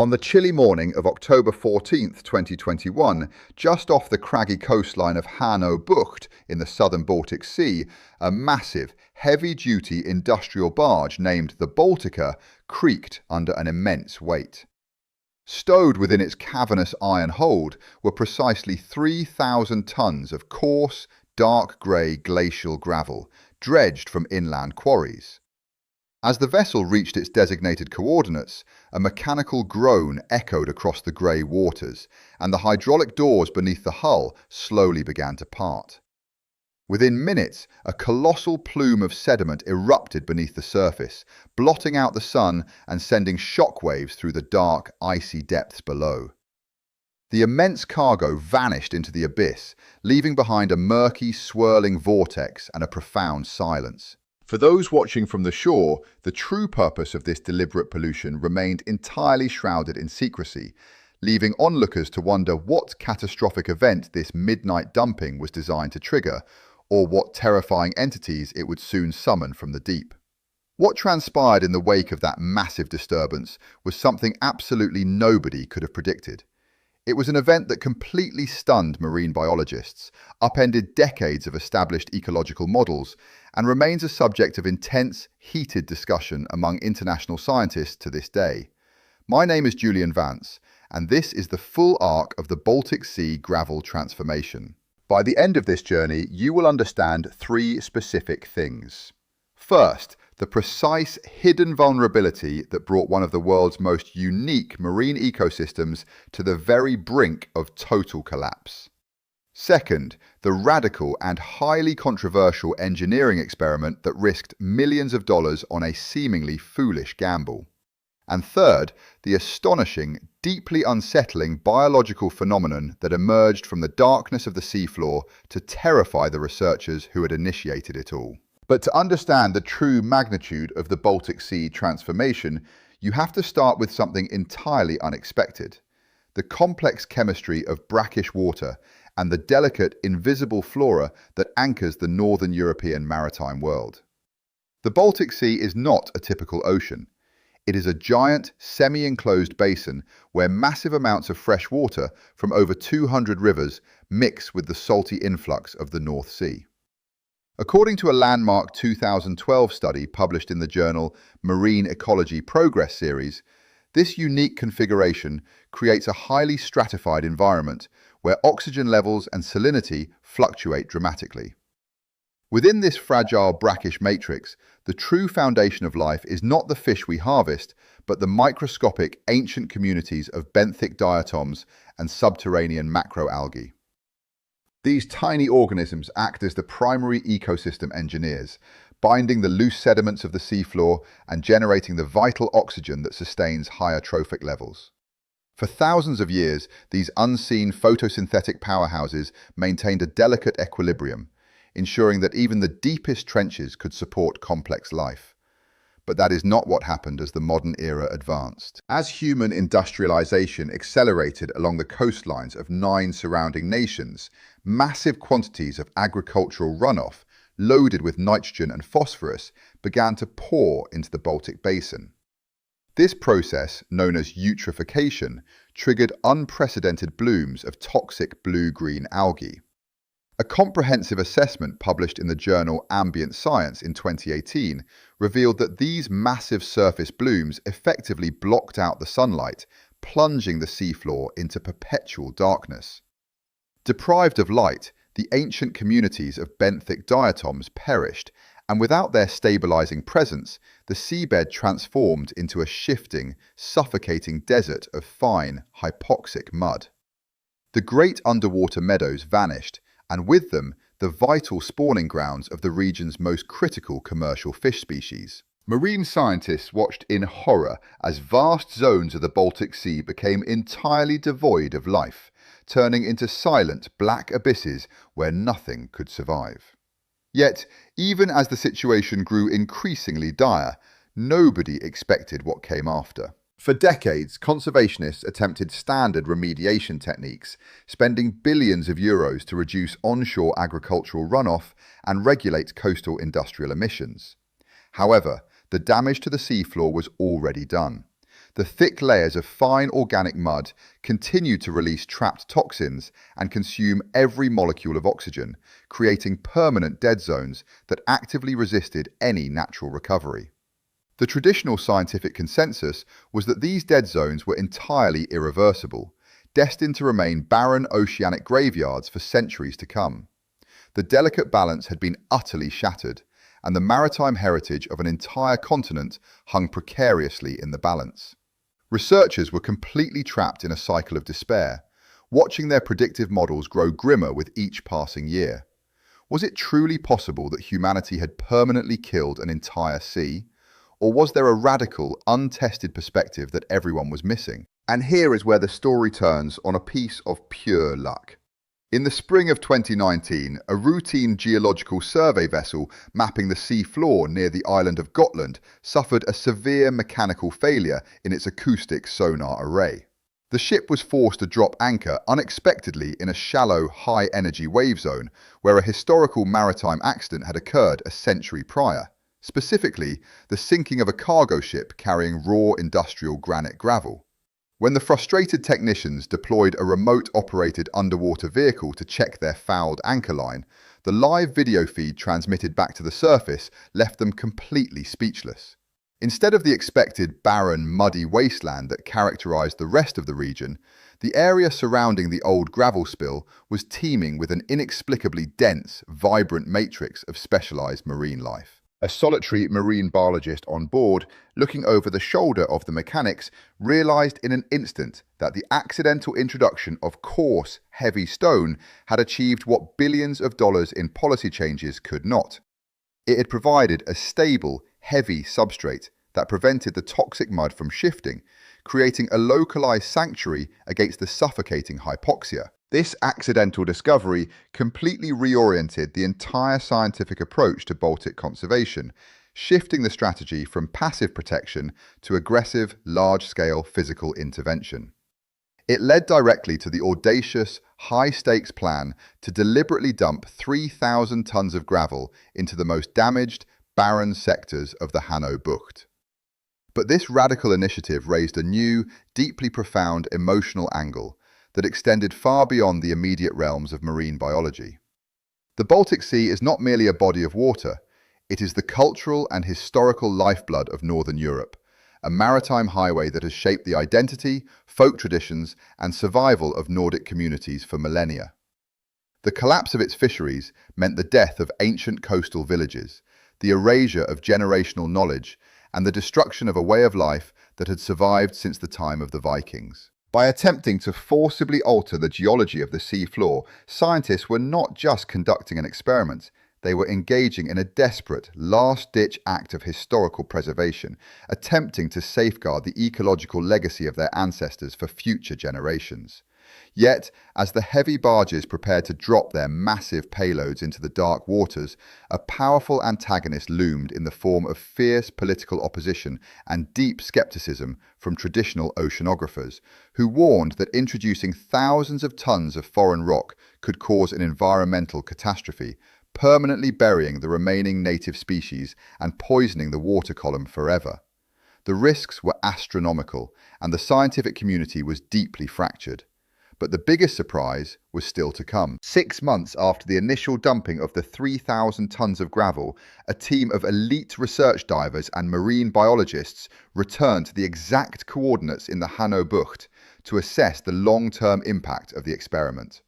On the chilly morning of October 14th, 2021, just off the craggy coastline of Hanö Bucht in the southern Baltic Sea, a massive, heavy-duty industrial barge named the Baltica creaked under an immense weight. Stowed within its cavernous iron hold were precisely 3,000 tons of coarse, dark grey glacial gravel, dredged from inland quarries. As the vessel reached its designated coordinates, a mechanical groan echoed across the grey waters, and the hydraulic doors beneath the hull slowly began to part. Within minutes, a colossal plume of sediment erupted beneath the surface, blotting out the sun and sending shockwaves through the dark, icy depths below. The immense cargo vanished into the abyss, leaving behind a murky, swirling vortex and a profound silence. For those watching from the shore, the true purpose of this deliberate pollution remained entirely shrouded in secrecy, leaving onlookers to wonder what catastrophic event this midnight dumping was designed to trigger, or what terrifying entities it would soon summon from the deep. What transpired in the wake of that massive disturbance was something absolutely nobody could have predicted. It was an event that completely stunned marine biologists, upended decades of established ecological models, and remains a subject of intense, heated discussion among international scientists to this day. My name is Julian Vance, and this is the full arc of the Baltic Sea gravel transformation. By the end of this journey, you will understand three specific things. First, the precise hidden vulnerability that brought one of the world's most unique marine ecosystems to the very brink of total collapse. Second, the radical and highly controversial engineering experiment that risked millions of dollars on a seemingly foolish gamble. And third, the astonishing, deeply unsettling biological phenomenon that emerged from the darkness of the seafloor to terrify the researchers who had initiated it all. But to understand the true magnitude of the Baltic Sea transformation, you have to start with something entirely unexpected: the complex chemistry of brackish water and the delicate, invisible flora that anchors the northern European maritime world. The Baltic Sea is not a typical ocean. It is a giant, semi-enclosed basin where massive amounts of fresh water from over 200 rivers mix with the salty influx of the North Sea. According to a landmark 2012 study published in the journal Marine Ecology Progress Series, this unique configuration creates a highly stratified environment where oxygen levels and salinity fluctuate dramatically. Within this fragile brackish matrix, the true foundation of life is not the fish we harvest, but the microscopic ancient communities of benthic diatoms and subterranean macroalgae. These tiny organisms act as the primary ecosystem engineers, binding the loose sediments of the seafloor and generating the vital oxygen that sustains higher trophic levels. For thousands of years, these unseen photosynthetic powerhouses maintained a delicate equilibrium, ensuring that even the deepest trenches could support complex life. But that is not what happened as the modern era advanced. As human industrialization accelerated along the coastlines of 9 surrounding nations, massive quantities of agricultural runoff, loaded with nitrogen and phosphorus, began to pour into the Baltic Basin. This process, known as eutrophication, triggered unprecedented blooms of toxic blue-green algae. A comprehensive assessment published in the journal Ambient Science in 2018 revealed that these massive surface blooms effectively blocked out the sunlight, plunging the seafloor into perpetual darkness. Deprived of light, the ancient communities of benthic diatoms perished, and without their stabilizing presence, the seabed transformed into a shifting, suffocating desert of fine, hypoxic mud. The great underwater meadows vanished, and with them, the vital spawning grounds of the region's most critical commercial fish species. Marine scientists watched in horror as vast zones of the Baltic Sea became entirely devoid of life, turning into silent black abysses where nothing could survive. Yet, even as the situation grew increasingly dire, nobody expected what came after. For decades, conservationists attempted standard remediation techniques, spending billions of euros to reduce onshore agricultural runoff and regulate coastal industrial emissions. However, the damage to the seafloor was already done. The thick layers of fine organic mud continued to release trapped toxins and consume every molecule of oxygen, creating permanent dead zones that actively resisted any natural recovery. The traditional scientific consensus was that these dead zones were entirely irreversible, destined to remain barren oceanic graveyards for centuries to come. The delicate balance had been utterly shattered, and the maritime heritage of an entire continent hung precariously in the balance. Researchers were completely trapped in a cycle of despair, watching their predictive models grow grimmer with each passing year. Was it truly possible that humanity had permanently killed an entire sea? Or was there a radical, untested perspective that everyone was missing? And here is where the story turns on a piece of pure luck. In the spring of 2019, a routine geological survey vessel mapping the sea floor near the island of Gotland suffered a severe mechanical failure in its acoustic sonar array. The ship was forced to drop anchor unexpectedly in a shallow, high-energy wave zone where a historical maritime accident had occurred a century prior. Specifically, the sinking of a cargo ship carrying raw industrial granite gravel. When the frustrated technicians deployed a remote-operated underwater vehicle to check their fouled anchor line, the live video feed transmitted back to the surface left them completely speechless. Instead of the expected barren, muddy wasteland that characterized the rest of the region, the area surrounding the old gravel spill was teeming with an inexplicably dense, vibrant matrix of specialized marine life. A solitary marine biologist on board, looking over the shoulder of the mechanics, realized in an instant that the accidental introduction of coarse, heavy stone had achieved what billions of dollars in policy changes could not. It had provided a stable, heavy substrate that prevented the toxic mud from shifting, creating a localized sanctuary against the suffocating hypoxia. This accidental discovery completely reoriented the entire scientific approach to Baltic conservation, shifting the strategy from passive protection to aggressive, large-scale physical intervention. It led directly to the audacious, high-stakes plan to deliberately dump 3,000 tons of gravel into the most damaged, barren sectors of the Hanö Bucht. But this radical initiative raised a new, deeply profound emotional angle that extended far beyond the immediate realms of marine biology. The Baltic Sea is not merely a body of water, it is the cultural and historical lifeblood of Northern Europe, a maritime highway that has shaped the identity, folk traditions, and survival of Nordic communities for millennia. The collapse of its fisheries meant the death of ancient coastal villages, the erasure of generational knowledge, and the destruction of a way of life that had survived since the time of the Vikings. By attempting to forcibly alter the geology of the sea floor, scientists were not just conducting an experiment, they were engaging in a desperate, last-ditch act of historical preservation, attempting to safeguard the ecological legacy of their ancestors for future generations. Yet, as the heavy barges prepared to drop their massive payloads into the dark waters, a powerful antagonist loomed in the form of fierce political opposition and deep skepticism from traditional oceanographers, who warned that introducing thousands of tons of foreign rock could cause an environmental catastrophe, permanently burying the remaining native species and poisoning the water column forever. The risks were astronomical, and the scientific community was deeply fractured. But the biggest surprise was still to come. 6 months after the initial dumping of the 3,000 tons of gravel, a team of elite research divers and marine biologists returned to the exact coordinates in the Hanö Bucht to assess the long-term impact of the experiment.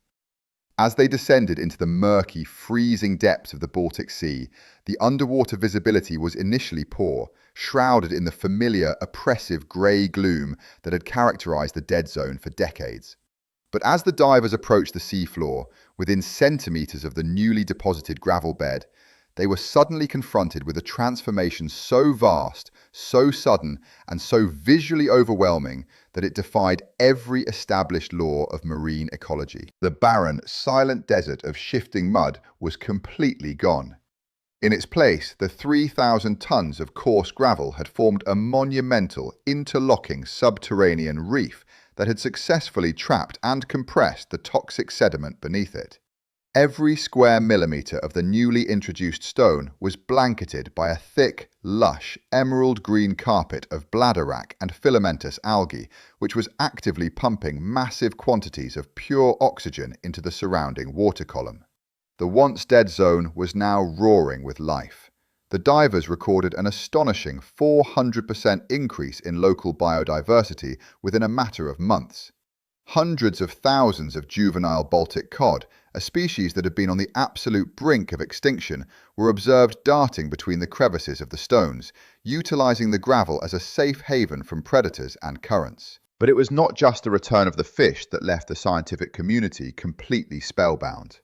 As they descended into the murky, freezing depths of the Baltic Sea, the underwater visibility was initially poor, shrouded in the familiar, oppressive grey gloom that had characterized the dead zone for decades. But as the divers approached the seafloor, within centimeters of the newly deposited gravel bed, they were suddenly confronted with a transformation so vast, so sudden, and so visually overwhelming that it defied every established law of marine ecology. The barren, silent desert of shifting mud was completely gone. In its place, the 3,000 tons of coarse gravel had formed a monumental, interlocking subterranean reef that had successfully trapped and compressed the toxic sediment beneath it. Every square millimetre of the newly introduced stone was blanketed by a thick, lush, emerald green carpet of bladderwrack and filamentous algae, which was actively pumping massive quantities of pure oxygen into the surrounding water column. The once dead zone was now roaring with life. The divers recorded an astonishing 400% increase in local biodiversity within a matter of months. Hundreds of thousands of juvenile Baltic cod, a species that had been on the absolute brink of extinction, were observed darting between the crevices of the stones, utilising the gravel as a safe haven from predators and currents. But it was not just the return of the fish that left the scientific community completely spellbound.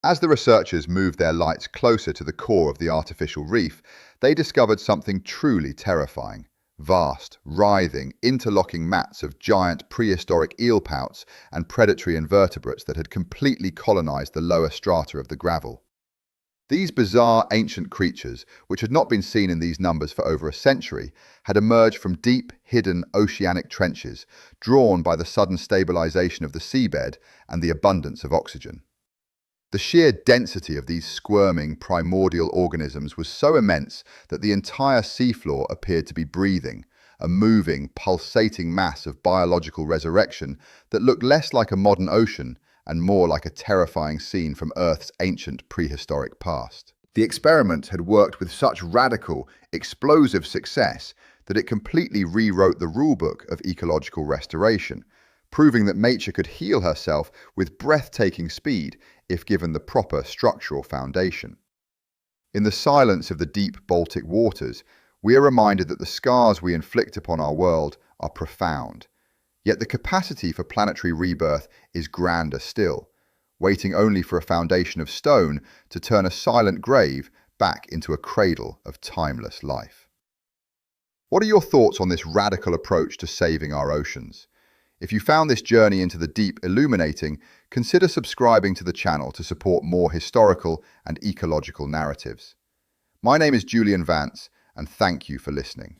As the researchers moved their lights closer to the core of the artificial reef, they discovered something truly terrifying. Vast, writhing, interlocking mats of giant prehistoric eel pouts and predatory invertebrates that had completely colonized the lower strata of the gravel. These bizarre ancient creatures, which had not been seen in these numbers for over a century, had emerged from deep, hidden oceanic trenches, drawn by the sudden stabilization of the seabed and the abundance of oxygen. The sheer density of these squirming, primordial organisms was so immense that the entire seafloor appeared to be breathing, a moving, pulsating mass of biological resurrection that looked less like a modern ocean and more like a terrifying scene from Earth's ancient prehistoric past. The experiment had worked with such radical, explosive success that it completely rewrote the rulebook of ecological restoration, proving that nature could heal herself with breathtaking speed if given the proper structural foundation. In the silence of the deep Baltic waters, we are reminded that the scars we inflict upon our world are profound. Yet the capacity for planetary rebirth is grander still, waiting only for a foundation of stone to turn a silent grave back into a cradle of timeless life. What are your thoughts on this radical approach to saving our oceans? If you found this journey into the deep illuminating, consider subscribing to the channel to support more historical and ecological narratives. My name is Julian Vance, and thank you for listening.